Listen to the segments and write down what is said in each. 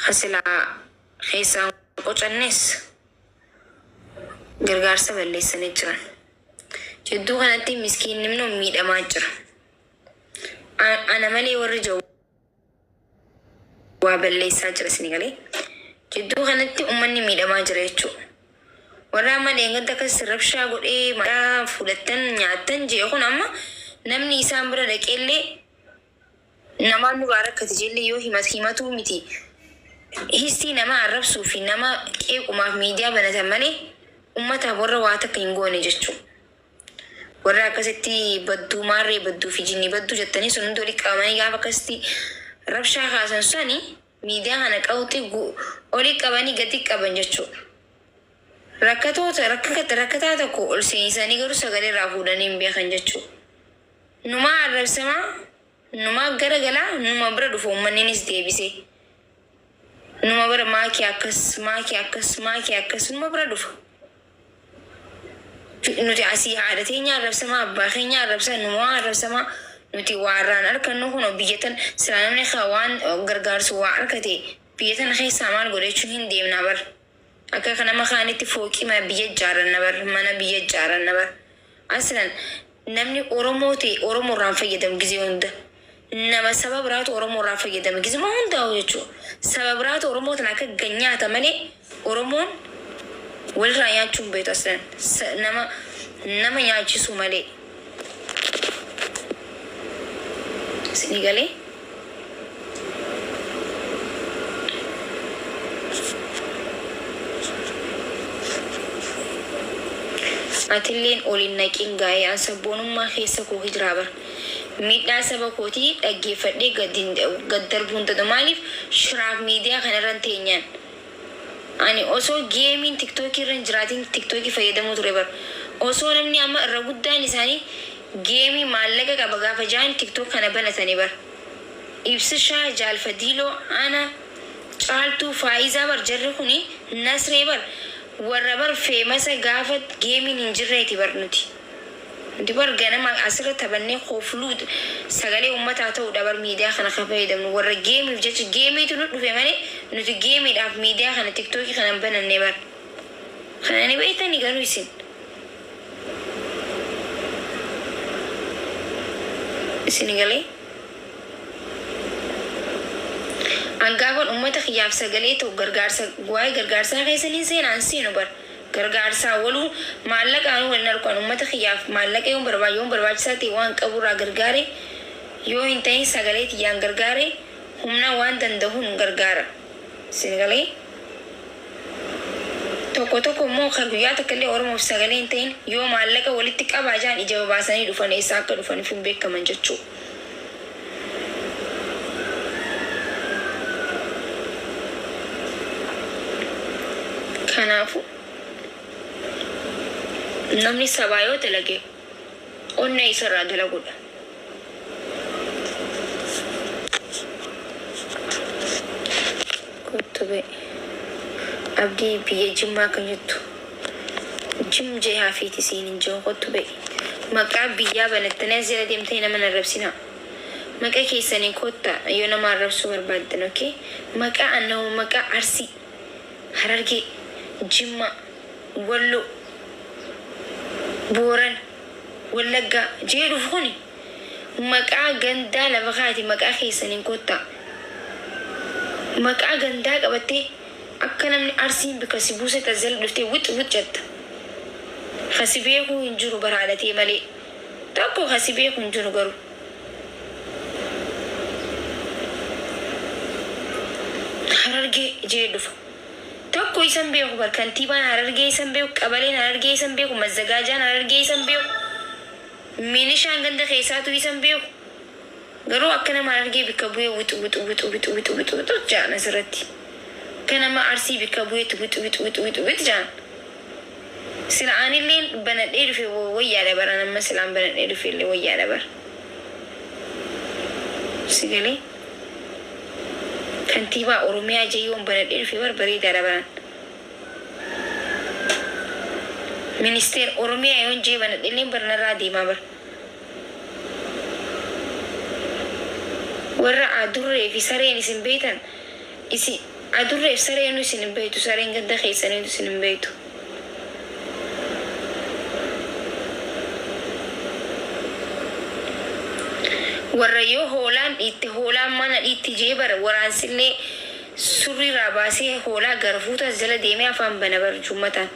خسلا خيسان قوشنس غرغار سبلي سنجران جدو كانت مسكين نمنو ميد أماجر أنا مالي ورجو وابلي ساجر سنغالي جدو كانت أمني ميد أماجر يجو ورama dengan tak serapsha got mara fulatan nyatan je aku nama namni isam bera dekelle nama nubarak katijelle yo himatu miti histi nama Arab sufi nama ke umah media banata male ummata borra wata kingone jechu warra kaseti baddu mare baddu fijini baddu jattani sunundoli kamani ga bakasti rabsha khasan sani media hana qawti oli qabani gati qaban jechu rakkataa tokko ol seenisanii garuu sagalee irraa fuudhanii beekan jechuudha. Numa arrabsamaa, numa garagalaa, numa bira dhufu uummanniinis deebisee. Numa bira maakii akkas numa bira dhufa. Nuti asii haadha teenya arrabsamaa, abbaa keenya arrabsaa, numa arrabsamaa nuti waarraan harkannu kun biyyatan silaa namni waan gargaarsu waa harkate biyyatan keessaa maal godhachuun hin deemnaa bara. Akka kana makaanitti fooqii mana biyya jaaran nabar aslan namni oromoo ta'e oromoo irraan fayyadamu gizee hunda nama sababa biraatu oromoo irraan fayyadamu gizee hundaa jechuudha sababa biraatu oromoo tan akka ganyaata malee oromoon walirraa nyaachuun beeku aslan nama nyaachisu malee sini galee Atilleen olin naqiin gaa'ee an sabboonummaa keessa koo hijiraabar. Miidhaa saba kootii dhaggeeffadhee gad darbuun ta'u maaliif shiraaf miidiyaa kanarran teenyaan. Ani osoo geemiin tiktookii irra jiraatiin tiktookii fayyadamuu ture bar. Osoo namni amma irra guddaan isaanii geemii maallaqa qaba gaafa jaan tiktook kana banatanii bar. Ibsishaa jaalfadiiloo ana caaltuu faayizaa bar jarri kuni nasree bar. warra bar feemasa gaafat geemiin hin jirreeti bar nuti bar ganama asirra taphannee koofluut sagalee uummataa ta'uudha bar miidiyaa kana kan fayyadamnu warra geemiif jecha geemiitu nu dhufe malee nuti geemiidhaaf miidiyaa kana tiktookii kana banannee bar kana ni beektanii garuu isin galee Anggapan ummata khiyaf sagalee to gargaarsa keessanii seenaan seenu bar gargaarsa walu maallaqaan wal narqan ummata khiyaf maallaqa yoon barbaachisaa ta'e waan qaburraa gargaare yoo hin ta'in sagalee tiyyaan gargaare humna waan danda'uun gargaara sagalee tokko immoo kan guyyaa takkallee oromoof sagalee hin ta'in yoo maallaqa walitti qabaa jaan ija baasanii dhufan eessaa akka dhufaniif hin beekaman jechuudha. Kanaafu namni sabaa yoo dalage onna isarraa dalaguudha. Kutube abdii biyya jimmaa kan jettu jim jee hafiiti siinin jiru kutube maqaa biyyaa banattanii asirra deemtee nama narrabsina. Maqaa keessanii kotta yoo nama arrabsuu barbaaddan okay maqaa annahu maqaa Arsii Harargee Jimma Wallo Booran Wallagga jedhuuf kuni maqaa gandaa lafa kaati maqaa keessaniin kotta maqaa gandaa qabattee akka namni Arsiin bika si buuse tazzal dhuftee wix jetta kasi beekuu hin jiru baraadhatee malee tokko kasi beekuu hin jiru garuu Harargee jedhuuf tokko isan beeku bar kantiibaan Harargee isan beeku qabaleen Harargee isan beeku mazzagaajaan Harargee isan beeku milishaan ganda keessaatu isan beeku garuu akka nama Harargee bikka bu'ee wixu jaan asirratti akka nama Arsii bikka bu'eetu wixu jaan sila'aanilleen banadhee dhufe wayyaadha bara nama silaan banadhee dhufe illee wayyaadha bara sigalee kantiibaa Oromiyaa jayyoon banadhee dhufe bareedaadha baran ministeer Oromiyaa yoon jee banadhee barnarraa deemaa bara warra adurree fi sareen isin beektan isi adurreef sareen isin hin beektu, sareen ganda keessanii isin hin beektu. Warra yoo hoolaan dhiitte hoolaan mana dhiitti jee bara waraansillee surri raabaasee hoolaa garfuutas jala deemee afaan bana barjummataan.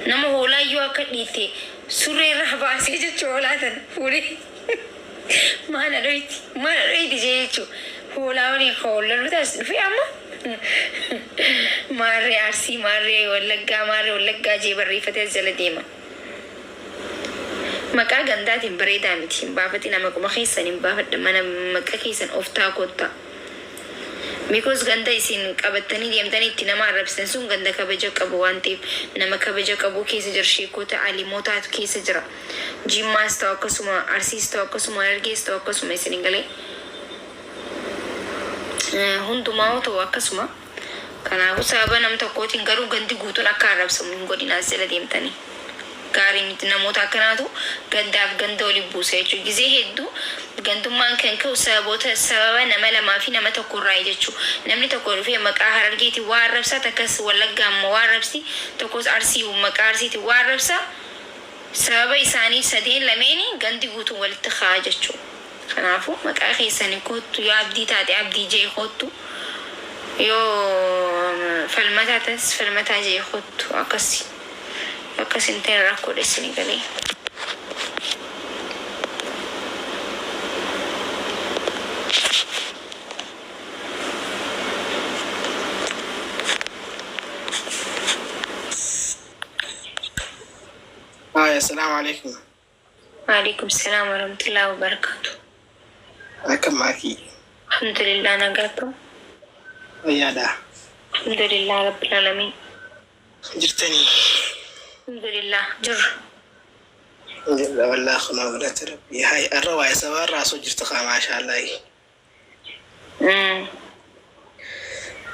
Nama hoolaa yoo akka dhiitte surree raabaasee jechuun hoolaa tana fuudhee mana dhoyti jee jechuun hoolaa waliin hoollarru taas dhufee amma. Maarree Arsii maarree Wallaggaa jee barreeffatee jala deema. Maqaa gandaatiin bareedaa miti. Hin baafatti nama kuma keessan hin baafadha mana maqaa keessan of taakottaa. Because ganda isin qabattanii deemtanii itti nama arrabsitan sun ganda kabaja qabu waan ta'eef nama kabaja qabu keessa jira, sheekota alimootaatu keessa jira. Jimmaas ta'u akkasuma, Arsiis ta'u akkasuma, Harargees ta'u akkasuma isin hin galee. Hundumaa ta'u akkasuma. Kanaafuu sababa nam tokkootiin garuu gandi guutuun akka arrabsamu hin godhinaas jala deemtanii. Gaarii miti namoota akkanaatu gandaaf ganda waliin buusa jechuudha. Gizee hedduu gandummaan kan ka'u sababa nama lamaa fi nama tokko irraa jechuudha. Namni tokko dhufee maqaa Harargeetiin waa arrabsaa, takkas Wallaggaa ammoo waa arrabsi, tokkos Arsii maqaa Arsiitiin waa arrabsaa. Sababa isaanii sadeen lameeni gandi guutuun walitti ka'aa jechuudha. Kanaafuu maqaa keessanii kottu yoo abdii taate abdii jee kottu, yoo falmataa taas falmataa jee kottu akkasi. Akkasin ta'e rakkoo dheessanii galee. السلام عليكم. وعليكم السلام ورحمة الله وبركاته. أكم معكي؟ الحمد لله نقاطو. ويادا. الحمد لله رب العالمين. جرتني. الحمد لله جر. جل والله خنا ولا تربي هاي الرواية سوار راسو جرتقى ما شاء الله.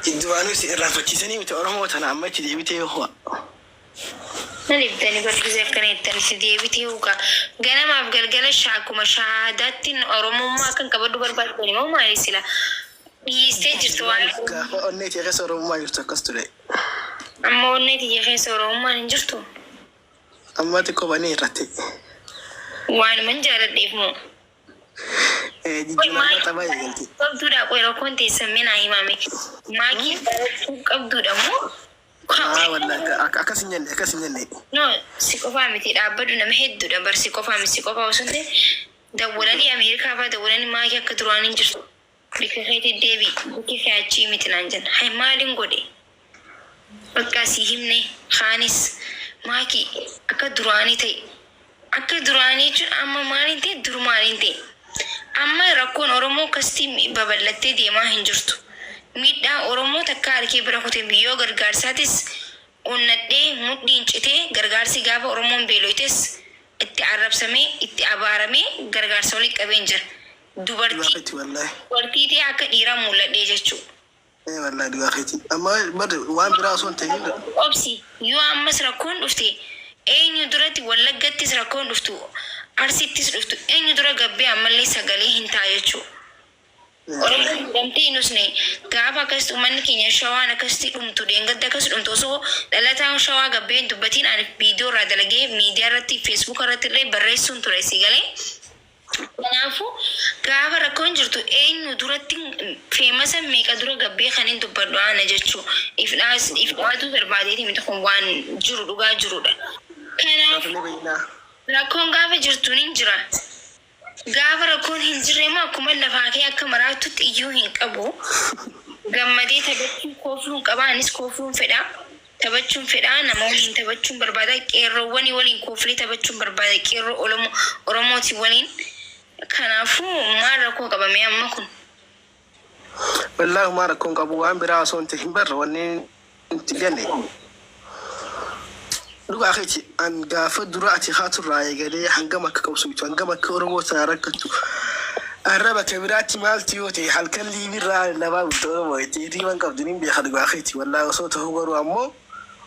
الدوانو سيرافة سني وتأرمو تنعم تدي بتيه هو. نلبدني برجزة كانت تنسدي بتيه هو جانا ما بقلقل الشعك ومشاهدات أرمو ما كان كبدو برباد بني ما ما يسلا. يستجر توان. كأني تيجي ما يرتكستلي. أما وني تيجي ما نجرتو. أما تكوباني راتي. وأنا من جالد إفمو. جيجونا تباي جلتي. قبضو دا قوي ركون تسمينا إمامي. ما كي قبضو دا مو. والله أكاسيني. No, سيكوفا متي أبدو نمهد دا بر سيكوفا مسيكوفا وسنتي. دولاني أمريكا فا دولاني ما كي كدرواني جرتو. بكخيتي ديبي بكخيتي متنانجن. هاي مالين قولي. بكاسي همني خانس. Maaki akka duraanii ta'e akka duraanii jechuun amma maaliin ta'e durmaaniin ta'e amma rakkoon Oromoo kastii babal'attee deemaa hin jirtu. Miidhaa Oromoo takka harkee bira kutee biyyoo gargaarsaatis onnadhee mudhiin citee gargaarsi gaafa Oromoon beeloites itti arrabsamee itti abaaramee gargaarsa walii qabeen jira. Dubartii akka dhiiraa mul'adhee jechuudha. والله دواخيتي أما بدر وان براسون تهين أبسي يو أمس ركون أفتي أين يدرتي ولا جت ركون أفتو أرسيتيس أفتو أين يدرا جبي عمل لي سجلي هنتايجو orang ganti nusne gaba kas tuman kinya shawa na kasti tudeng gadda kas so dalata shawa gabe dubatin an video ra dalage media rati Facebook rati le barresun ture sigale Kanafu gaba rakon jirtu eenyu duratti famous meeqa dura gabbee kanin dubbadhu ana jechu if waatu barbaadeeti miti kun waan jiru dhugaa jirudha. Kanaaf rakkoon gaafa jirtu nin jira. Gaafa rakkoon hin jirre ma akkuma lafaa kee akka maraatutti iyyuu hin qabu. Gammadee taphachuun koofuun qaba anis koofuun fedha. Taphachuun fedha nama waliin taphachuun barbaada qeerroowwanii waliin kooflee taphachuun barbaada qeerroo Oromooti waliin. Kanaafuu maal rakkoo qabame amma kun? Wallaahi maal rakkoon qabu waan biraa osoo hin ta'in barra wanni itti galle. Dhugaa keeti an gaafa dura ati haaturraa eegalee hangam akka qabsuutu hangam akka Oromoo sana rakkattu. Arraba kabiraatti maalti yoo ta'e halkan liibirraa labaa guddaa Oromoo itti riiban qabdu nin beeka dhugaa keeti wallaahi osoo ta'uu garuu ammoo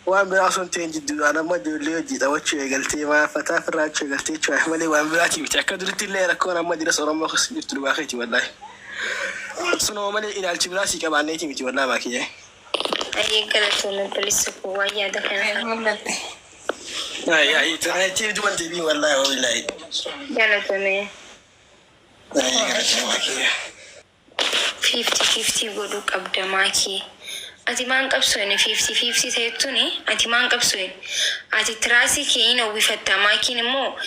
waan biraa osoo hin ta'in jidduudhaan amma ijoollee hojii taphachuu eegaltee maafataa firraachuu eegaltee jechuudha malee waan biraati miti akka duritti illee rakkoon amma jiras Oromoo keessa jirtu dhugaa keeti wallaahi. Sunoo malee ilaalchi biraa si qabaanneeti miti wallaa baakiyee. Ayee galatoomuu bilisa koo waan yaada kana. Ayee taa'ee duban deebii wallaa wallaahi. Galatoomee. 50-50 godhuu qabda maakii. Ati maan qabsooni 50-50 ta'ettuni ati maan qabsooni. Ati tiraasii keenya uwwifatta maakiin immoo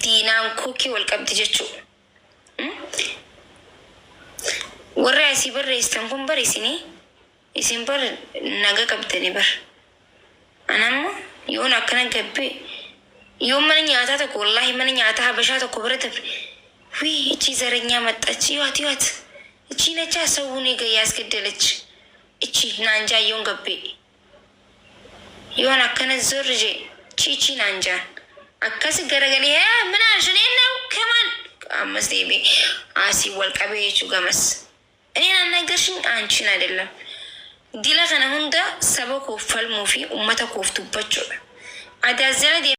diinaan kookii wal qabdi jechuudha. Warra asii barreessitan kun barreessini isin bar naga qabdani bar. Anammoo yoon akkana gabbee yoon mana nyaataa tokko wallaahi mana nyaataa habashaa tokko bira dabre wii ichi zaranyaa maxxachi yoot ichi nacha sawuunii gayyaas gaddalachi ichi naanjaa yoon gabbee yoon akkana zorje chichi naanjaan akkasi garagalee minaan shaneen na'u kaman ammas deebee asii wal qabee jechuu gamas. እኔን አናገርሽኝ አንቺን አይደለም ዲላ ከነ ሁንዳ ሰበ ኮፈል ሙፊ ኡመተ ኮፍቱባቸው አዳዘለ